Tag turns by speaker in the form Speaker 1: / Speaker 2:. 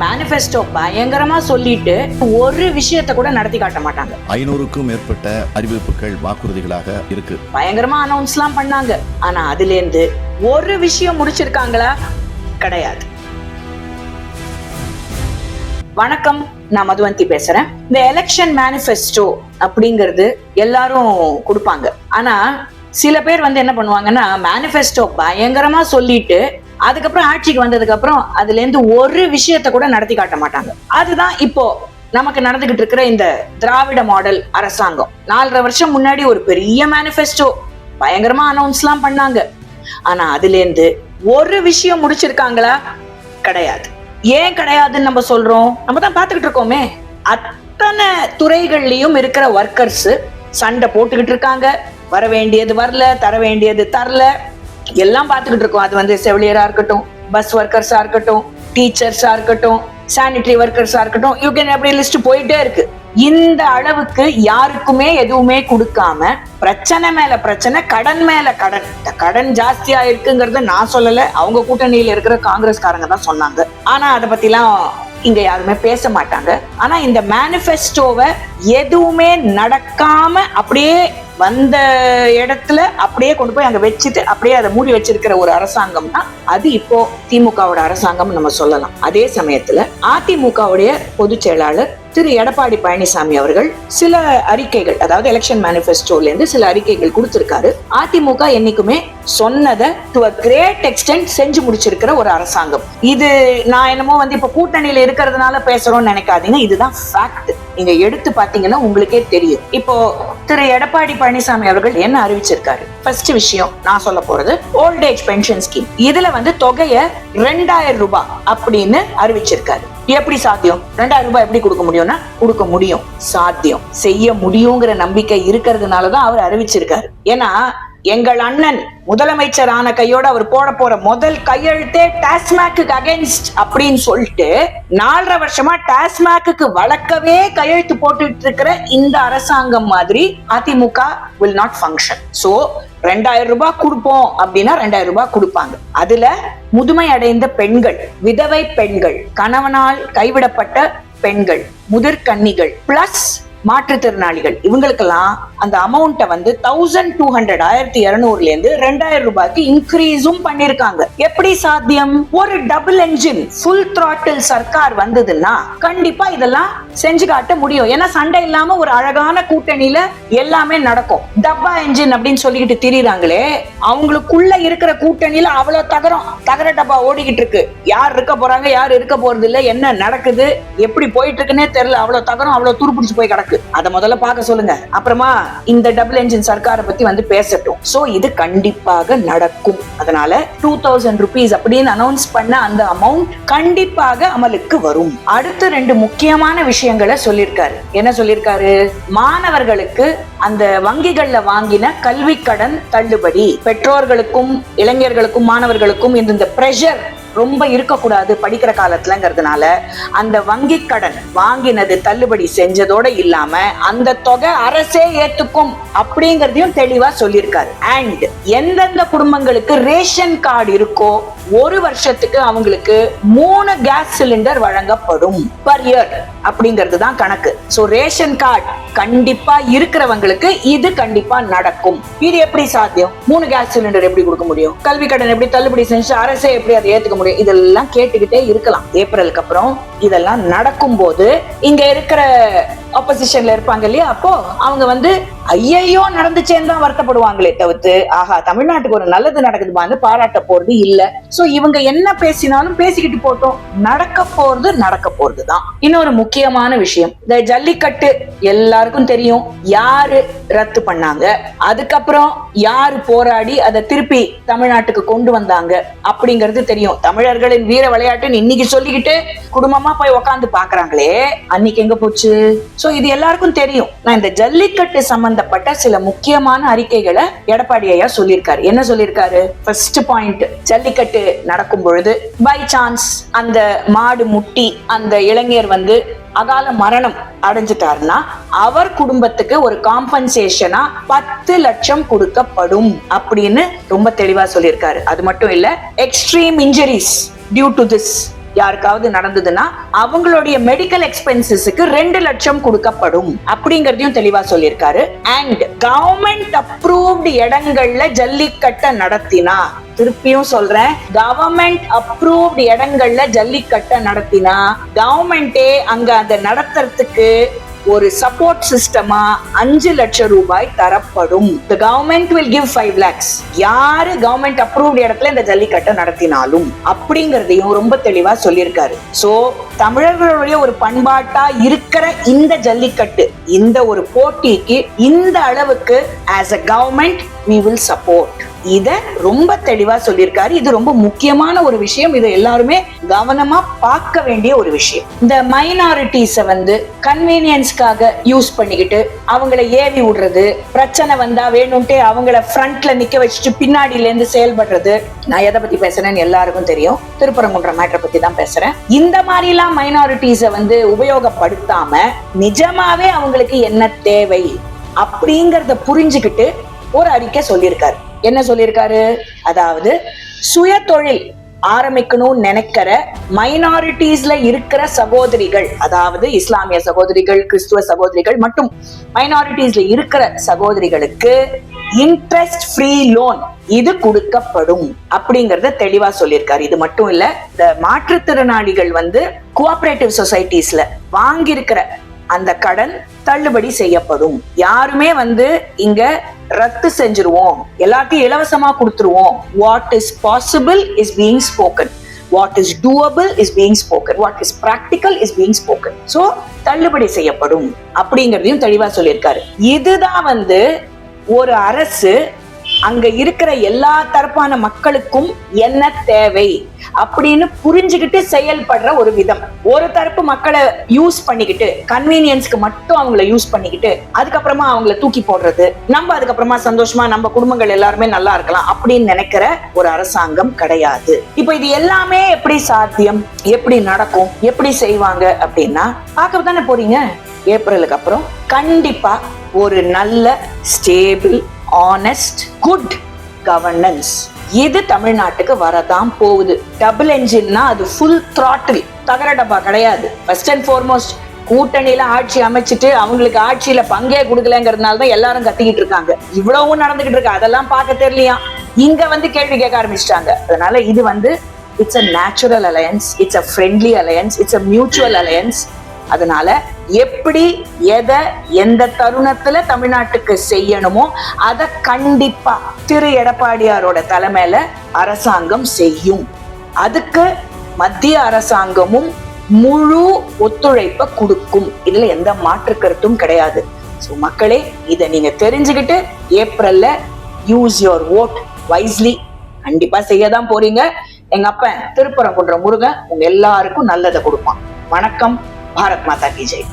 Speaker 1: Manifesto பயங்கரமா சொல்லிட்டு ஒரு விஷயத்தை கூட நடத்தி காட்ட மாட்டாங்க.
Speaker 2: 500க்கும் மேற்பட்ட அறிவிப்புகள் வாக்குறுதிகளாக இருக்கு.
Speaker 1: பயங்கரமா அனௌன்ஸ்லாம் பண்ணாங்க. ஆனா அதுல இருந்து ஒரு விஷயம் முடிச்சிருக்காங்களா? கிடையாது. வணக்கம், நான் மதுவந்தி பேசுறேன். இந்த எலெக்ஷன் மேனிஃபெஸ்டோ அப்படிங்கிறது எல்லாரும் கொடுப்பாங்க. ஆனா சில பேர் என்ன பண்ணுவாங்கன்னா, மேனிஃபெஸ்டோ பயங்கரமா சொல்லிட்டு அதுக்கப்புறம் ஆட்சிக்கு வந்ததுக்கு அப்புறம் அதுல இருந்து ஒரு விஷயத்தை கூட நடத்தி காட்ட மாட்டாங்க. அதுதான் இப்போ நமக்கு நடந்துகிட்டு இருக்கிற இந்த திராவிட மாடல் அரசாங்கம். 4.5 வருஷம் முன்னாடி ஒரு பெரிய மேனிஃபெஸ்டோ பயங்கரமா அனௌன்ஸ்லாம் பண்ணாங்க. ஆனா அதுல இருந்து ஒரு விஷயம் முடிச்சிருக்காங்களா? கிடையாது. ஏன் கிடையாதுன்னு நம்ம சொல்றோம்? நம்ம தான் பாத்துக்கிட்டு இருக்கோமே. அத்தனை துறைகள்லயும் இருக்கிற ஒர்க்கர்ஸ் சண்டை போட்டுக்கிட்டு இருக்காங்க. வர வேண்டியது வரல, தர வேண்டியது தரல, எல்லாம் பார்த்துக்கிட்டு இருக்கோம். அது செவிலியரா இருக்கட்டும், பஸ் ஒர்க்கர்ஸா இருக்கட்டும், டீச்சர்ஸா இருக்கட்டும், சானிட்டரி ஒர்க்கர்ஸா இருக்கட்டும், யூ கேன் அப்படி லிஸ்ட் போயிட்டே இருக்கு. இந்த அளவுக்கு யாருக்குமே எதுவுமே கொடுக்காம பிரச்சனை மேல பிரச்சனை, கடன் மேல கடன். கடன் ஜாஸ்தியா இருக்குங்கிறத நான் சொல்லல, அவங்க கூட்டணியில இருக்கிற காங்கிரஸ்காரங்க தான் சொன்னாங்க. ஆனா அதை பத்திலாம் இங்க யாருமே பேச மாட்டாங்க. ஆனா இந்த மேனிஃபெஸ்டோவை எதுவுமே நடக்காம அப்படியே வந்த இடத்துல அப்படியே கொண்டு போய் அங்க வச்சுட்டு அப்படியே அதை மூடி வச்சிருக்கிற ஒரு அரசாங்கம் தான் அது இப்போ திமுகவோட அரசாங்கம் நம்ம சொல்லலாம். அதே சமயத்துல அதிமுகவுடைய பொதுச் செயலாளர் திரு எடப்பாடி பழனிசாமி அவர்கள் சில அறிக்கைகள், அதாவது எலெக்ஷன் மேனிஃபெஸ்டோல இருந்து சில அறிக்கைகள் கொடுத்திருக்காரு. அதிமுக என்னைக்குமே சொன்னதை டு அ கிரேட் எக்ஸ்டென்ட் செஞ்சு முடிச்சிருக்கிற ஒரு அரசாங்கம். இது நான் என்னமோ இப்ப கூட்டணியில இருக்கிறதுனால பேசுறோம்னு நினைக்காதீங்க, இதுதான் ஃபேக்ட். நீங்க எடுத்து பாத்தீங்கன்னா உங்களுக்கே தெரியும். இப்போ திரு எடப்பாடி பழனிசாமி அவர்கள் என்ன அறிவிச்சிருக்காரு? ஃபர்ஸ்ட் விஷயம் நான் சொல்ல போறது ஓல்ட் ஏஜ் பென்ஷன் ஸ்கீம். இதுல தொகையை 2000 ரூபாய் அப்படின்னு அறிவிச்சிருக்காரு. எப்படி சாத்தியம்? 2000 ரூபாய் எப்படி கொடுக்க முடியும்னா, கொடுக்க முடியும், சாத்தியம், செய்ய முடியுங்கிற நம்பிக்கை இருக்கிறதுனாலதான் அவர் அறிவிச்சிருக்காரு. ஏன்னா எங்கள் அண்ணன் முதலமைச்சரான கையோட அவர் போட போற முதல் கையெழுத்தே டாஸ்மாக்கு அகைன்ஸ்ட் அப்படின்னு சொல்லிட்டு 4.5 வருஷமா டாஸ்மாக்கு வழக்கவே கையெழுத்து போட்டுட்டு இருக்கிற இந்த அரசாங்கம் மாதிரி AIADMK will not function. So 2000 ரூபாய் கொடுப்போம் அப்படின்னா 2000 ரூபாய் கொடுப்பாங்க. அதுல முதுமை அடைந்த பெண்கள், விதவை பெண்கள், கணவனால் கைவிடப்பட்ட பெண்கள், முதிர்கன்னிகள் பிளஸ் மாற்றுத்திறனாளிகள், இவங்களுக்கெல்லாம் அந்த அமௌண்ட்டை 1200 1200 இருந்து 2000 ரூபாய்க்கு இன்க்ரீஸும் பண்ணிருக்காங்க. எப்படி சாத்தியம்? ஒரு double engine full throttle Sarkar வந்ததுன்னா கண்டிப்பா இதெல்லாம் செஞ்சு காட்ட முடியும். ஏன்னா சண்டை இல்லாம ஒரு அழகான கூட்டணியில எல்லாமே நடக்கும். டப்பா என்ஜின் அப்படின்னு சொல்லிக்கிட்டு திரிறாங்களே, அவங்களுக்குள்ள இருக்கிற கூட்டணியில அவ்வளவு தகர டப்பா ஓடிக்கிட்டு இருக்கு. யார் இருக்க போறாங்க, யார் இருக்க போறது இல்ல, என்ன நடக்குது, எப்படி போயிட்டு இருக்குன்னே தெரியல. அவ்வளவு தகரம், அவ்வளவு துருப்பிடிச்சு போய் கிடக்கு. அத முதல்ல பார்க்க சொல்லுங்க, அப்புறமா இந்த டபுள் என்ஜின் சர்க்காரை பத்தி பேசட்டும். சோ இது கண்டிப்பாக நடக்கும். அதனால 2000 rupees அப்படின்னு அனௌன்ஸ் பண்ண அந்த அமௌண்ட் கண்டிப்பாக அமலுக்கு வரும். அடுத்து 2 முக்கியமான விஷயங்களை சொல்லியிருக்காரு. என்ன சொல்லியிருக்காரு? மாணவர்களுக்கு அந்த வங்கிகள்ல வாங்கின கல்வி கடன் தள்ளுபடி. பெற்றோர்களுக்கும் இளைஞர்களுக்கும் மாணவர்களுக்கும் இந்த பிரஷர் ரொம்ப இருக்கக்கூடாது படிக்கிற காலத்துலங்கிறதுனால அந்த வங்கி கடன் வாங்கினது தள்ளுபடி செஞ்சதோட இல்லாம அந்த தொகை அரசே ஏத்துக்கும் அப்படிங்கறதையும் தெளிவா சொல்லியிருக்காரு. அண்ட் எந்தெந்த குடும்பங்களுக்கு ரேஷன் கார்டு இருக்கோ 1 வருஷத்துக்கு அவங்களுக்கு 3 கேஸ் சிலிண்டர் வழங்கப்படும் பர் இயர் அப்படிங்கிறது தான் கணக்கு. சோ ரேஷன் கார்டு கண்டிப்பா இருக்கிறவங்களுக்கு இது கண்டிப்பா நடக்கும். இது எப்படி சாத்தியம்? 3 கேஸ் சிலிண்டர் எப்படி கொடுக்க முடியும்? கல்வி கடன் எப்படி தள்ளுபடி செஞ்சு அரசே எப்படி அதை ஏத்துக்க முடியும்? இதெல்லாம் கேட்டுக்கிட்டே இருக்கலாம். ஏப்ரலுக்கு அப்புறம் இதெல்லாம் நடக்கும் போது இங்க இருக்கிற ஆப்போசிஷன்ல இருப்பாங்க இல்லையா, அப்போ அவங்க ஐயோ நடந்துச்சேன்னு தான் வருத்தப்படுவாங்களே தவிர்த்து ஆஹா தமிழ்நாட்டுக்கு ஒரு நல்லது நடக்குதுமான்னு பாராட்ட போறது இல்ல. சோ இவங்க என்ன பேசினாலும் பேசிக்கிட்டு போட்டோம், நடக்க போறது தான். இன்னொரு முக்கியமான விஷயம், இந்த ஜல்லிக்கட்டு எல்லாருக்கும் தெரியும். யாரு ரத்து பண்ணாங்க, அதுக்கப்புறம் யாரு போராடி அதை திருப்பி தமிழ்நாட்டுக்கு கொண்டு வந்தாங்க அப்படிங்கிறது தெரியும். தமிழர்களின் வீர விளையாட்டுன்னு இன்னைக்கு சொல்லிக்கிட்டு குடும்பமா போய் உக்காந்து பாக்குறாங்களே, அன்னைக்கு எங்க போச்சு? சோ இது எல்லாருக்கும் தெரியும். நான் இந்த ஜல்லிக்கட்டு சம்பந்தப்பட்ட சில முக்கியமான அறிக்கைகளை எடப்பாடி ஐயா சொல்லியிருக்காரு. என்ன சொல்லியிருக்காரு? ஃபர்ஸ்ட் பாயிண்ட், ஜல்லிக்கட்டு நடக்கும் பொழுது பை சான்ஸ் அந்த மாடு முட்டி அந்த இளைஞர் அகால மரணம் அடைஞ்சிட்டாருன்னா அவர் குடும்பத்துக்கு ஒரு காம்பன்சேஷனா 10 லட்சம் கொடுக்கப்படும் அப்படின்னு ரொம்ப தெளிவா சொல்லியிருக்காரு. அது மட்டும் இல்ல, extreme injuries due to this யாருக்காவது நடந்ததுன்னா அவங்களுடைய மெடிக்கல் எக்ஸ்பென்சஸ்க்கு 2 லட்சம் கொடுக்கப்படும் அப்படிங்கறதையும் தெளிவா சொல்லியிருக்காரு. அண்ட் கவர்மெண்ட் அப்ரூவ்டு இடங்கள்ல ஜல்லிக்கட்டை நடத்தினா, திருப்பியும் சொல்றேன், கவர்மெண்ட் அப்ரூவ்டு இடங்கள்ல ஜல்லிக்கட்டை நடத்தினா கவர்மெண்டே அங்க அதை நடத்துறதுக்கு ஒரு சப்போர்ட் சிஸ்டமா 5 லட்சம் ரூபாய் தரப்படும். The government will give 5 lakhs. யாரு கவர்மெண்ட் அப்ரூவ்ட் இடத்துல இந்த ஜல்லிக்கட்டை நடத்தினாலும் அப்படிங்கறதையும் ரொம்ப தெளிவா சொல்லியிருக்காரு. சோ தமிழர்களுடைய ஒரு பண்பாட்டா இருக்கிற இந்த ஜல்லிக்கட்டு, இந்த ஒரு போட்டிக்கு இந்த அளவுக்கு as a government we will support. இத ரொம்ப தெளிவா சொல்லியிருக்காரு. இது ரொம்ப முக்கியமான ஒரு விஷயம். இதை எல்லாருமே கவனமா பார்க்க வேண்டிய ஒரு விஷயம். இந்த மைனாரிட்டிஸ கன்வீனியன்ஸ்க்காக யூஸ் பண்ணிக்கிட்டு அவங்கள ஏவி விடுறது, பிரச்சனை வந்தா வேணும்ட்டே அவங்கள ஃப்ரண்ட்ல நிக்க வச்சுட்டு பின்னாடில இருந்து செயல்படுறது. நான் எதை பத்தி பேசுறேன்னு எல்லாருக்கும் தெரியும். திருப்பரங்குன்றம் மேட்டரை பத்தி தான் பேசுறேன். இந்த மாதிரி எல்லாம் மைனாரிட்டிஸ உபயோகப்படுத்தாம நிஜமாவே அவங்களுக்கு என்ன தேவை அப்படிங்கறத புரிஞ்சுக்கிட்டு ஒரு அறிக்கை சொல்லியிருக்காரு. என்ன சொல்லியிருக்காரு? அதாவது சுய தொழில் ஆரம்பிக்கணும்னு நினைக்கிற மைனாரிட்டிஸ்ல இருக்கிற சகோதரிகள், அதாவது இஸ்லாமிய சகோதரிகள், கிறிஸ்துவ சகோதரிகள் மற்றும் மைனாரிட்டிஸ்ல இருக்கிற சகோதரிகளுக்கு இன்ட்ரெஸ்ட் ஃப்ரீ லோன் இது கொடுக்கப்படும் அப்படிங்கறத தெளிவா சொல்லியிருக்காரு. இது மட்டும் இல்ல, இந்த மாற்றுத்திறனாளிகள் கோஆபரேட்டிவ் சொசைட்டிஸ்ல வாங்கியிருக்கிற அந்த கடன் தள்ளுபடி செய்யப்படும். யாருமே இங்க ரத்து செஞ்சிருவோம், எல்லாத்தையும் இலவசமா கொடுத்துருவோம். What is possible is being spoken, what is doable is being spoken, what is practical is being spoken. So தள்ளுபடி செய்யப்படும் அப்படிங்கறதையும் தெளிவா சொல்லியிருக்காரு. இதுதான் ஒரு அரசு அங்க இருக்கிற எல்லா தரப்பான மக்களுக்கும் என்ன தேவை அப்படின்னு புரிஞ்சுக்கிட்டு செயல்படுற ஒரு விதம். ஒரு தரப்பு மக்களை யூஸ் பண்ணிக்கிட்டு, கன்வீனியன்ஸ்க்கு மட்டும் அவங்கள யூஸ் பண்ணிக்கிட்டு அதுக்கப்புறமா அவங்கள தூக்கி போடுறது, நம்ம அதுக்கப்புறமா சந்தோஷமா நம்ம குடும்பங்கள் எல்லாருமே நல்லா இருக்கலாம் அப்படின்னு நினைக்கிற ஒரு அரசாங்கம் கிடையாது. இப்ப இது எல்லாமே எப்படி சாத்தியம், எப்படி நடக்கும், எப்படி செய்வாங்க அப்படின்னா பார்க்க தானே போறீங்க. ஏப்ரலுக்கு அப்புறம் கண்டிப்பா ஒரு நல்ல ஸ்டேபிள், ஆனஸ்ட், குட் கவர்னன்ஸ் இது தமிழ்நாட்டுக்கு வரதான் போகுது. டபுள் என்ஜின்னா அது ஃபுல் த்ராட்டில், தகர டப்பா கிடையாது. ஃபர்ஸ்ட் அண்ட் ஃபார்மோஸ்ட் கூட்டணியில ஆட்சி அமைச்சிட்டு அவங்களுக்கு ஆட்சியில பங்கே கொடுக்கலங்கிறதுனால தான் எல்லாரும் கத்திக்கிட்டு இருக்காங்க. இவ்வளவும் நடந்துகிட்டு இருக்கு, அதெல்லாம் பார்க்க தெரியலையா? இங்க கேள்வி கேட்க ஆரம்பிச்சிட்டாங்க. அதனால இது it's a natural alliance, it's a friendly alliance, it's a mutual alliance. அதனால எப்படி எதை எந்த தருணத்துல தமிழ்நாட்டுக்கு செய்யணுமோ அதை கண்டிப்பா திரு எடப்பாடியாரோட தலைமையில அரசாங்கம் செய்யும். அதுக்கு மத்திய அரசாங்கமும் முழு ஒத்துழைப்பை கொடுக்கும். இதுல எந்த மாற்று கருத்தும் கிடையாது. சோ மக்களே, இதை நீங்க தெரிஞ்சுக்கிட்டு ஏப்ரல்ல யூஸ் யுவர் வோட் வைஸ்லி. கண்டிப்பா செய்யதான் போறீங்க. எங்க அப்பன் திருப்பரங்குன்றம் முருகன் உங்க எல்லாருக்கும் நல்லதை கொடுப்பான். வணக்கம். பாரத் மாதா கி ஜெய்.